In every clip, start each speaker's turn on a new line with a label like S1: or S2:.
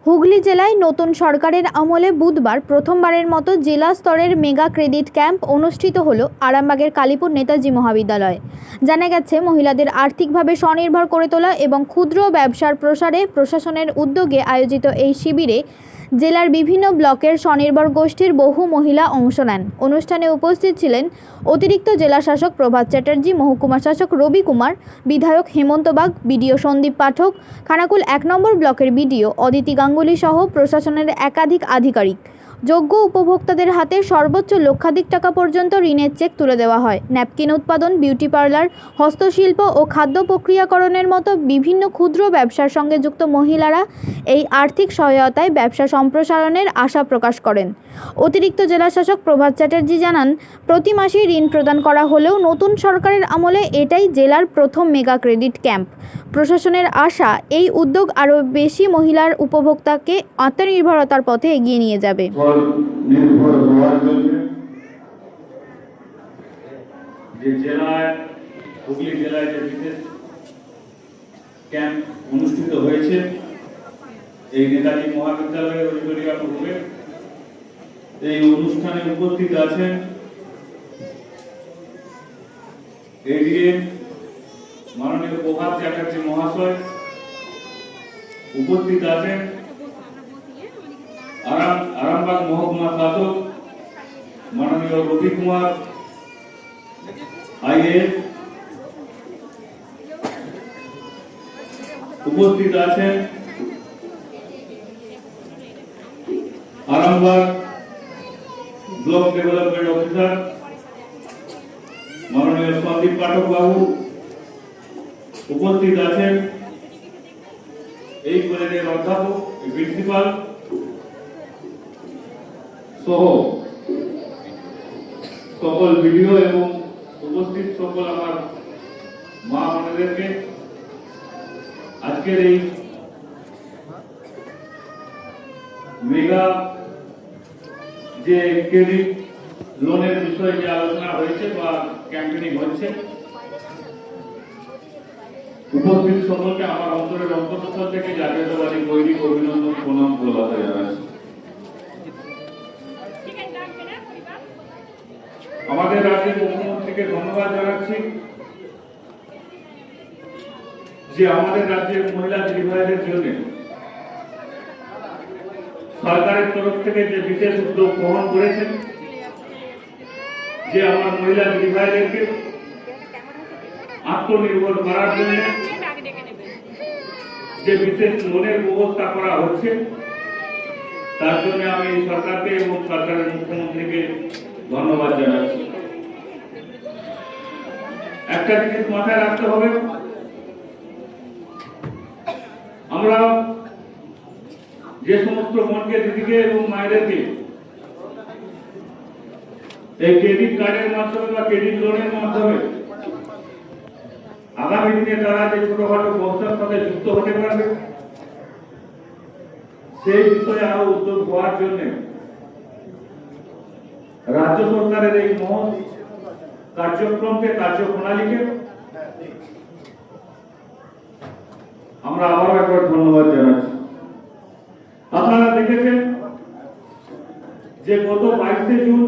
S1: হুগলি জেলায় নতুন সরকারের আমলে বুধবার প্রথমবারের মতো জেলা স্তরের মেগা ক্রেডিট ক্যাম্প অনুষ্ঠিত হলো আরামবাগের কালীপুর নেতাজি মহাবিদ্যালয়ে। জানা গেছে, মহিলাদের আর্থিকভাবে স্বনির্ভর করে তোলা এবং ক্ষুদ্র ব্যবসার প্রসারে প্রশাসনের উদ্যোগে আয়োজিত এই শিবিরে জেলার বিভিন্ন ব্লকের স্বনির্ভর গোষ্ঠীর বহু মহিলা অংশ নেন। অনুষ্ঠানে উপস্থিত ছিলেন অতিরিক্ত জেলা শাসক প্রভাত চ্যাটার্জি, মহকুমা শাসক রবি কুমার, বিধায়ক হেমন্ত বাগ, বিডিও সন্দীপ পাঠক, খানাকুল 1 নম্বর ব্লকের বিডিও অদিতি গাঙ্গুলি সহ প্রশাসনের একাধিক আধিকারিক। যোগ্য উপভোক্তাদের হাতে সর্বোচ্চ লক্ষাধিক টাকা পর্যন্ত ঋণের চেক তুলে দেওয়া হয়। ন্যাপকিন উৎপাদন, বিউটি পার্লার, হস্তশিল্প ও খাদ্য প্রক্রিয়াকরণের মতো বিভিন্ন ক্ষুদ্র ব্যবসার সঙ্গে যুক্ত মহিলারা এই আর্থিক সহায়তায় ব্যবসা সম্প্রসারণের আশা প্রকাশ করেন। অতিরিক্ত জেলা শাসক প্রভাত চ্যাটার্জি জানান, প্রতি মাসেই ঋণ প্রদান করা হলেও নতুন সরকারের আমলে এটাই জেলার প্রথম মেগা ক্রেডিট ক্যাম্প। প্রশাসনের আশা, এই উদ্যোগ আরও বেশি মহিলার উপভোক্তাকে আত্মনির্ভরতার পথে এগিয়ে নিয়ে যাবে।
S2: হুগলি জেলায় যে বিশেষ ক্যাম্প অনুষ্ঠিত হয়েছে এই নেতাজি মহাবিদ্যালয়ের অডিটোরিয়াম রুমে, এই অনুষ্ঠানে উপস্থিত আছেন এডিএম মাননীয় প্রভাত চ্যাটার্জি মহাশয়, উপস্থিত আছেন আরামবাগ মহকুমা শাসক মাননীয় রবি কুমার আইএএস, উপস্থিত আছেন আরামবাগ ব্লক ডেভেলপমেন্ট অফিসার মাননীয় সন্দীপ পাঠক বাবু, উপস্থিত আছেন এই কলেজের অধ্যাপক, প্রিন্সিপাল সহ সকল ভিডিও এবং উপস্থিত সকল আমার মা বোনেদেরকে আজকের এই মেগা যে ক্রেডিট লোনের বিষয়ে যে আলোচনা হয়েছে বা ক্যাম্পেনিং হচ্ছে, উপস্থিত সকলকে আমার অন্তরের অন্তঃস্থল থেকে জাতীয়তাবাদী গৈরিক অভিনন্দন, প্রণাম, ভালোবাসা জানাচ্ছি। আমাদের রাজ্যের মুখ্যমন্ত্রীকে ধন্যবাদ জানাচ্ছি যে আমাদের রাজ্যের মহিলা দিদিভাইদের জন্য সরকারের তরফ থেকে যে বিশেষ উদ্যোগ গ্রহণ করেছেন, যে আমার মহিলা দিদিভাইদেরকে আত্মনির্ভর করার জন্য যে বিশেষ লোনের ব্যবস্থা করা হচ্ছে, তার জন্য আমি সরকারকে এবং সরকারের মুখ্যমন্ত্রীকে ধন্যবাদ জানাচ্ছি। একটা জিনিস মাথায় রাখতে হবে, আমরা যে সমস্ত বোনকে, দিদিকে এবং মায়েদেরকে এই ক্রেডিট কার্ডের মাধ্যমে বা ক্রেডিট লোনের মাধ্যমে আগামী দিনে তারা যে ছোটখাটো ব্যবসার সাথে যুক্ত হতে পারবে, সেই বিষয়ে আরো উদ্যোগ হওয়ার জন্য রাজ্য সরকারের এই মহৎ কার্যক্রমকে, কার্যপ্রণালীকে আমরা আবারও একবার ধন্যবাদ জানাচ্ছি। আপনারা দেখেছেন যে গত 22শে জুন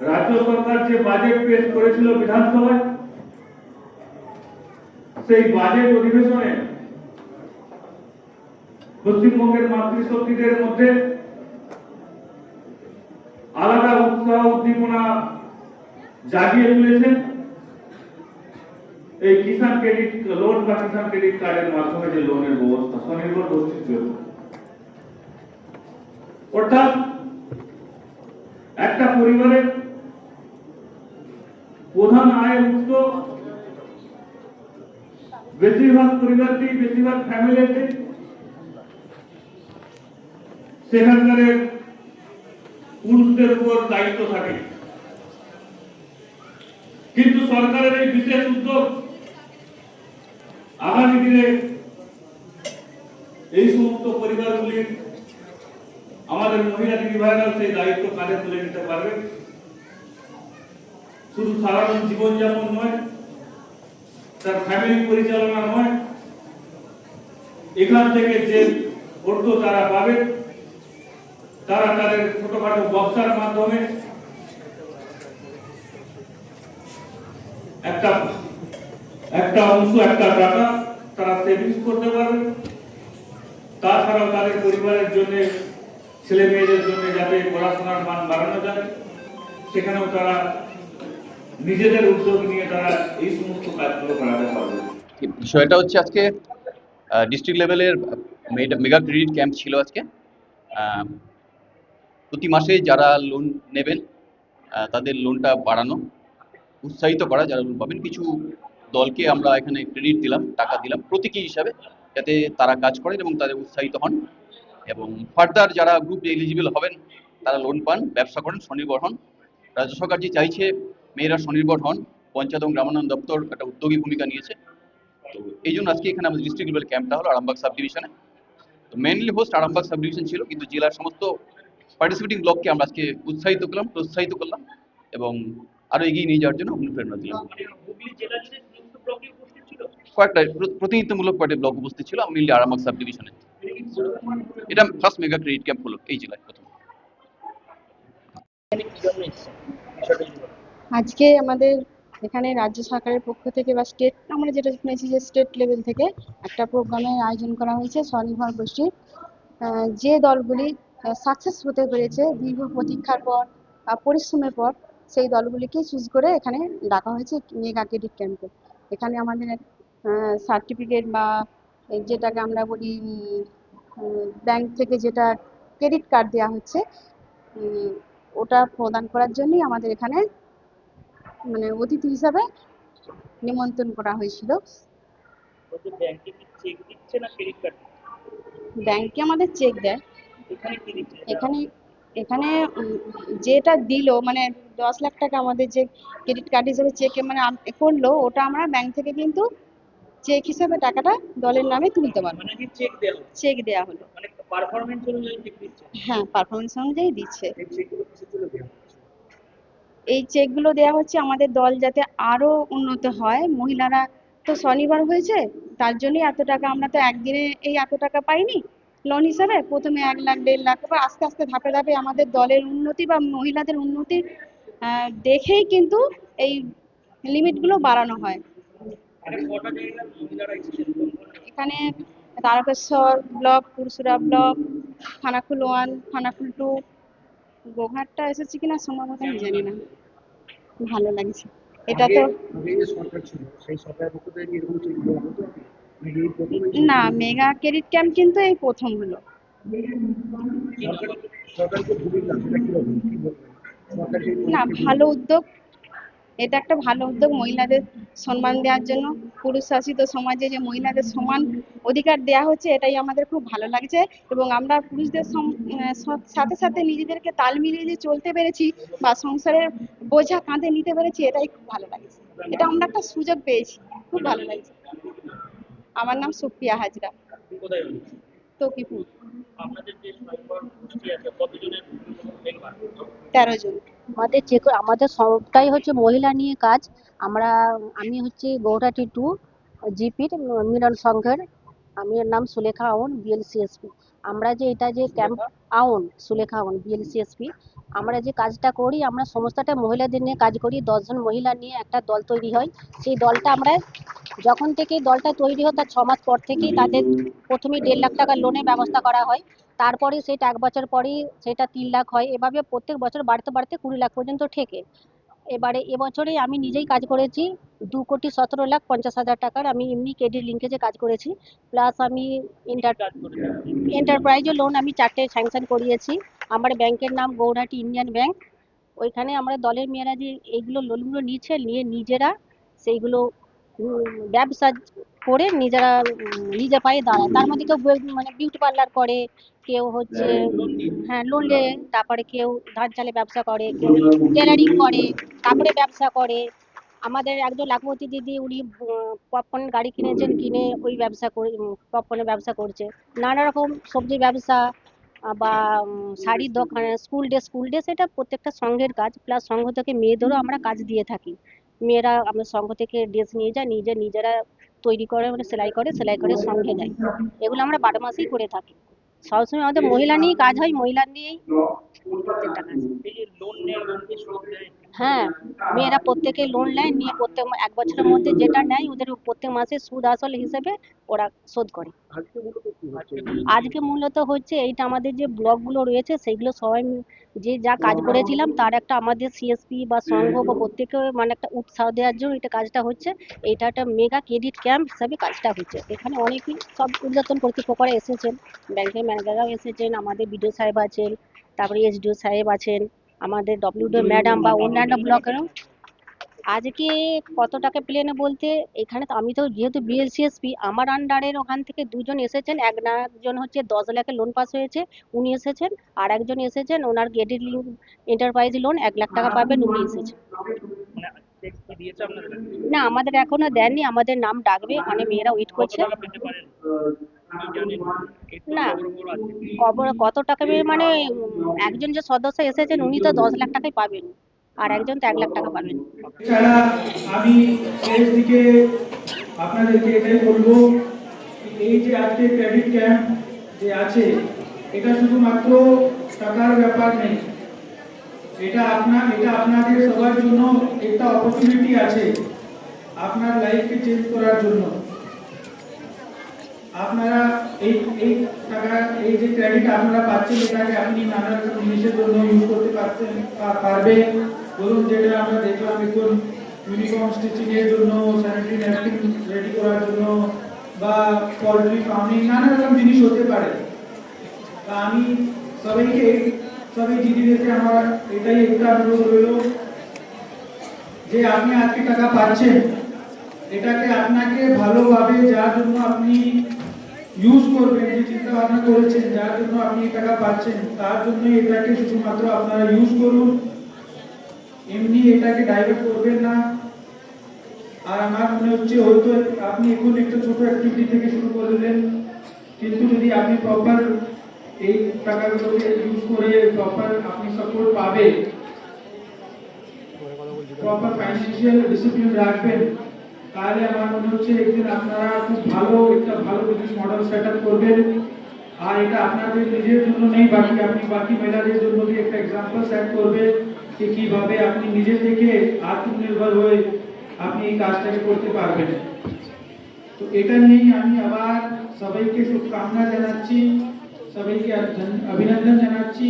S2: রাজ্য সরকার যে বাজেট পেশ করেছিল বিধানসভায়, সেই বাজেট অধিবেশনে পশ্চিমবঙ্গের মাতৃশক্তিদের মধ্যে আলাদা উৎসাহ, উদ্দীপনা জাগিয়ে তুলেছেন এই কিষাণ ক্রেডিট লোন বা কিষাণ ক্রেডিট কার্ডের মাধ্যমে যে লোনের ব্যবস্থা স্বনির্ভর গোষ্ঠীর জন্য। অর্থাৎ একটা পরিবারের প্রধান আয়ের উৎস বেশিরভাগ পরিবারটি, বেশিরভাগ ফ্যামিলিতে সেখানকার পুরুষদের উপর দায়িত্ব থাকে, কিন্তু সরকারের এই বিশেষ উদ্যোগ আগামী দিনে এই সমস্ত পরিবারগুলির আমাদের মহিলা দিদিভাইরা সেই দায়িত্ব কাঁধে তুলে নিতে পারবে। শুধু সাধারণ জীবনযাপন নয়, তার ফ্যামিলি পরিচালনা নয়, এখান থেকে যে অর্থ তারা পাবে তারা তাদের ছোটখাটো ব্যবসার মাধ্যমে একটা একটা অংশ একটা টাকা তারা সেভিংস করতে পারবে। তাছাড়াও তাদের পরিবারের জন্য ছেলে মেয়েদের জন্য যাতে পড়াশোনার মান বাড়ানো যায় সেখানেও তারা নিজেদের উদ্যোগ নিয়ে তারা এই সমস্ত কাজগুলো করাতে পারবে।
S3: বিষয়টা হচ্ছে আজকে ডিস্ট্রিক্ট লেভেলের মেগা ক্রেডিট ক্যাম্প ছিল আজকে। প্রতি মাসে যারা লোন নেবেন তাদের লোনটা বাড়ানো, উৎসাহিত করা, যারা লোন পাবেন কিছু দলকে আমরা এখানে ক্রেডিট দিলাম, টাকা দিলাম প্রতীকী হিসাবে, যাতে তারা কাজ করেন এবং তাদের উৎসাহিত হন এবং ফার্দার যারা গ্রুপ এলিজিবল হবেন তারা লোন পান, ব্যবসা করেন, স্বনির্ভর হন। রাজ্য সরকার যে চাইছে মেয়েরা স্বনির্ভর হন, পঞ্চায়েত এবং গ্রামোন্নয়ন দপ্তর একটা উদ্যোগী ভূমিকা নিয়েছে। তো এই জন্য আজকে এখানে আমাদের ডিস্ট্রিক্ট লেভেল ক্যাম্পটা হলো আরামবাগ সাব ডিভিশনে। তো mainly host Arambagh sub division ছিল, কিন্তু জেলার সমস্ত পার্টিসিপেটিং ব্লককে আমরা আজকে উৎসাহিত করলাম, প্রোৎসাহিত করলাম এবং আরো এগিয়ে নিয়ে যাওয়ার জন্য অনুপ্রেরণা দিলাম। কয়েকটা প্রতিনিধিত্বমূলক কয়েকটা ব্লক উপস্থিত ছিল, মেইনলি আরামবাগ সাব ডিভিশনে। এটা ফার্স্ট মেগা ক্রেডিট ক্যাম্প হলো এই জেলায় প্রথম।
S4: আজকে আমাদের এখানে রাজ্য সরকারের পক্ষ থেকে বা স্টেট, আমরা যেটা শুনেছি যে স্টেট লেভেল থেকে একটা প্রোগ্রামের আয়োজন করা হয়েছে স্বনির্ভর গোষ্ঠীর। যে দলগুলি সাকসেস হতে পেরেছে দীর্ঘ প্রতীক্ষার পর বা পরিশ্রমের পর, সেই দলগুলিকে চুজ করে এখানে ডাকা হয়েছে মেগা ক্রেডিট ক্যাম্পে। এখানে আমাদের সার্টিফিকেট বা যেটাকে আমরা বলি ব্যাংক থেকে যেটা ক্রেডিট কার্ড দেওয়া হচ্ছে, ওটা প্রদান করার জন্যই আমাদের এখানে মানে অতিথি হিসাবে নিমন্ত্রণ করা হয়েছিল। ব্যাংকে আমাদের চেক দেয়। এখানে এখানে যেটা দিল মানে 10 লাখ টাকা আমাদের যে ক্রেডিট কার্ড হিসেবে চেকে মানে করলো, ওটা আমরা ব্যাংক থেকে কিন্তু চেক হিসেবে টাকাটা দলের নামে তুলতে পারবো। চেক দেওয়া হলো, হ্যাঁ পারফরমেন্স অনুযায়ী দিচ্ছে। এই চেকগুলো দেওয়া হচ্ছে আমাদের দল যাতে আরো উন্নত হয়। মহিলারা তো স্বনির্ভর হয়েছে, তার জন্যই এত টাকা। আমরা তো একদিনে এই এত টাকা পাইনি লোন হিসাবে। প্রথমে 1 লাখ 1.5 লাখ, বা আস্তে আস্তে ধাপে ধাপে আমাদের দলের উন্নতি বা মহিলাদের উন্নতি দেখেই কিন্তু এই লিমিটগুলো বাড়ানো হয়। এখানে তারকেশ্বর ব্লক, পুরসুরা ব্লক, খানাকুল 1, খানাকুল 2, গোঘাটটা এসেছে কিনা সম্ভবত আমি জানি না। ভালো লাগছে। এটা তো না, মেগা ক্রেডিট ক্যাম্প কিন্তু এই প্রথম হলো। না, ভালো উদ্যোগ। এটা একটা ভালো উদ্যোগ মহিলাদের সম্মান দেওয়ার জন্য। পুরুষ শাসিত সমাজে যে মহিলাদের সমান অধিকার দেওয়া হচ্ছে, এটাই আমাদের খুব ভালো লাগছে। এবং আমরা পুরুষদের সাথে সাথে নিজেদেরকে তাল মিলিয়ে যে চলতে পেরেছি বা সংসারের বোঝা কাঁধে নিতে পেরেছি, এটাই খুব ভালো লাগছে। এটা আমরা একটা সুযোগ পেয়েছি, খুব ভালো লাগছে। আমার নাম সুপ্রিয়া হাজরা, তকিপুর। 13 জন।
S5: আমাদের সবটাই হচ্ছে মহিলা নিয়ে কাজ। আমি হচ্ছে গৌহাটি 2 জিপির মিলন সংঘের। আমি এর নাম সুলেখা আউন, বিএলসিএসপি। আমরা যে এটা যে ক্যাম্প আউন, সুলেখা আউন বিএলসিএসপি, আমরা যে কাজটা করি, আমরা সমস্তটা মহিলাদের নিয়ে কাজ করি। 10 জন মহিলা নিয়ে একটা দল তৈরি হয়। সেই দলটা আমরা যখন থেকে দলটা তৈরি হয় তার 6 মাস পর থেকেই তাদের প্রথমেই 1.5 লাখ টাকা লোনের ব্যবস্থা করা হয়। তারপরে সেটা 1 বছর পরেই সেটা 3 লাখ হয়। এভাবে প্রত্যেক বছর বাড়তে বাড়তে 20 লাখ পর্যন্ত ঠেকে। এবারে এবছরে আমি নিজেই কাজ করেছি 2,17,50,000 টাকার। আমি এমনি ক্রেডিট লিঙ্কেজে কাজ করেছি, প্লাস আমি এন্টারপ্রাইজে লোন আমি 4টে স্যাংশন করিয়েছি। আমার ব্যাংকের নাম গৌহাটি ইন্ডিয়ান ব্যাংক। ওইখানে আমরা দলের মেয়েরা যে এইগুলো লোনগুলো নিয়ে নিজেরা সেইগুলো ব্যবসা করে নিজেরা নিজের পায়ে দাঁড়ায়। তার মধ্যে কেউ মানে বিউটি পার্লার করে, কেউ হচ্ছে হ্যাঁ লোন নিয়ে, তারপরে কেউ ধান চালে ব্যবসা করে, কেউ টেলারিং করে, কাপড়ের ব্যবসা করে। আমাদের একজন লাখপতি দিদি, উনি পপকর্ন গাড়ি কিনেছেন, কিনে ওই ব্যবসা করে পপকর্নের ব্যবসা করছে। নানা রকম সবজির ব্যবসা বা শাড়ির দোকান, স্কুল ড্রেস, এটা প্রত্যেকটা সংঘের কাজ। প্লাস সংঘ থেকে মেয়েদেরও আমরা কাজ দিয়ে থাকি। মেয়েরা আমরা সংঘ থেকে ড্রেস নিয়ে যায়, নিজেরা তৈরি করে, মানে সেলাই করে সঙ্গে দেয়। এগুলো আমরা 12 মাসেই করে থাকি। সবসময় আমাদের মহিলা নিয়েই কাজ হয়, মহিলা নিয়েই প্রত্যেকটা কাজ। হ্যাঁ, মেয়েরা প্রত্যেকে লোন নেয়, নিয়ে প্রত্যেক 1 বছরের মধ্যে যেটা নেয় ওদের প্রত্যেক মাসে সুদ আসল হিসেবে ওরা শোধ করে। আজকে মূলত হচ্ছে এইটা আমাদের যে ব্লকগুলো রয়েছে সেইগুলো সবাই যে যা কাজ করেছিলাম তার একটা আমাদের সিএসপি বা সংঘ বা প্রত্যেকে মানে একটা উৎসাহ দেওয়ার জন্য এটা কাজটা হচ্ছে। এটা একটা মেগা ক্রেডিট ক্যাম্প হিসাবে কাজটা হচ্ছে। এখানে অনেকেই সব ঊর্ধ্বতন কর্তৃপক্ষরা এসেছেন, ব্যাংকের ম্যানেজাররাও এসেছেন, আমাদের বিডিও সাহেব আছেন, তারপরে এসডিও সাহেব আছেন, আমাদের ডব্লিউডিও ম্যাডাম বা অন্যান্য ব্লকেরও। আজকে কত টাকা প্লেনে বলতে এখানে তো আমি তো যেহেতু বিএলসিএসপি আমার আন্ডারের ওখান থেকে 2 জন এসেছেন। একজন হচ্ছে 10 লাখের লোন পাস হয়েছে, উনি এসেছেন। আর একজন এসেছেন ওনার credit link enterprise loan 1 lakh টাকা পাবেন, উনি এসেছেন। না আমাদের এখনো দেননি, আমাদের নাম ডাকবে, ওখানে মেয়েরা ওয়েট করছে। না কত টাকা মানে একজন যে সদস্য এসেছেন উনি তো 10 লাখ টাকাই পাবেন, আর একজন তো 1 লাখ টাকা পাবেন।
S6: এছাড়া আমি শেষ দিকে আপনাদেরকে এটাই বলবো, এই যে আজকে ক্রেডিট ক্যাম্প যে আছে এটা শুধুমাত্র টাকার ব্যাপার নেই, এটা আপনাদের সবার জন্য একটা অপরচুনিটি আছে আপনার লাইফকে চেঞ্জ করার জন্য। আপনারা এই টাকা, এই যে ক্রেডিট আপনারা পাচ্ছেন এটাকে আপনি নানা রকম জিনিসের জন্য ইউজ করতে পারবেন। ধরুন যেটা আমরা দেখলাম এখন ইউনিফর্ম স্টিচিং এর জন্য, স্যানিটারি ন্যাপকিন রেডি করার জন্য বা পোল্ট্রি ফার্মিং, নানা রকম জিনিস হতে পারে। তা আমি সবাই দিদিদেরকে আমার এটাই একটা অনুরোধ রইল যে আপনি আজকে টাকা পাচ্ছেন, এটাকে আপনাকে ভালোভাবে যার জন্য আপনি ইউজ করবেন, যে চিন্তা ভাবনা করেছেন যার জন্য আপনি টাকা পাচ্ছেন তার জন্য এটাকে শুধুমাত্র আপনারা ইউজ করুন, এমনি এটাকে ডাইভার্ট করবেন না। আর আমার মনে হচ্ছে হয়তো আপনি এখন একটা ছোট অ্যাক্টিভিটি থেকে শুরু করলেন, কিন্তু যদি আপনি প্রপার এই টাকাগুলোকে ইউজ করে প্রপার আপনি সাপোর্ট পাবে, প্রপার ফাইন্যান্সিয়াল ডিসিপ্লিন রাখবেন, তাহলে আমার মনে হচ্ছে একদিন আপনারা খুব একটা ভালো বিজনেস মডেল সেট আপ করবেন। আর এটা আপনাদের নিজের জন্য নেই, বাকি মহিলাদের জন্য কি একটা এক্সাম্পল সেট করবে যে কিভাবে আপনি নিজে থেকে আত্মনির্ভর হয়ে আপনি এই কাজটাকে করতে পারবেন। তো এটা নিয়েই আমি আবার সবাইকে শুভকামনা জানাচ্ছি, সবাইকে অভিনন্দন জানাচ্ছি।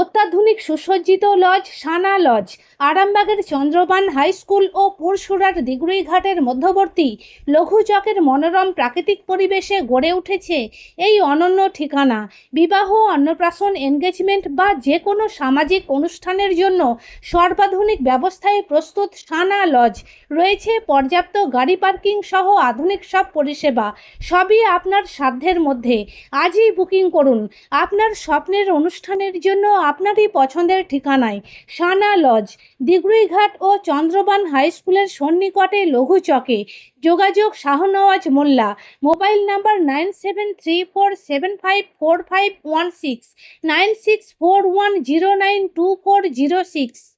S7: অত্যাধুনিক সুসজ্জিত লজ সানা লজ আরামবাগের চন্দ্রবান হাই স্কুল ও পুরসুরার দিগুড়িঘাটের মধ্যবর্তী লঘু চকের মনোরম প্রাকৃতিক পরিবেশে গড়ে উঠেছে এই অনন্য ঠিকানা। বিবাহ, অন্নপ্রাশন, এনগেজমেন্ট বা যে কোনো সামাজিক অনুষ্ঠানের জন্য সর্বাধুনিক ব্যবস্থায় প্রস্তুত সানা লজ। রয়েছে পর্যাপ্ত গাড়ি পার্কিং সহ আধুনিক সব পরিষেবা, সবই আপনার সাধ্যের মধ্যে। আজই বুকিং করুন আপনার স্বপ্নের অনুষ্ঠানের জন্য আপনারই পছন্দের ঠিকানায়। সানা লজ, দিগুড়িঘাট ও চন্দ্রবান হাই স্কুলের সন্নিকটে লঘু চকে। যোগাযোগ শাহনওয়াজ মোল্লা, মোবাইল নাম্বার 9734754516, 9641092406।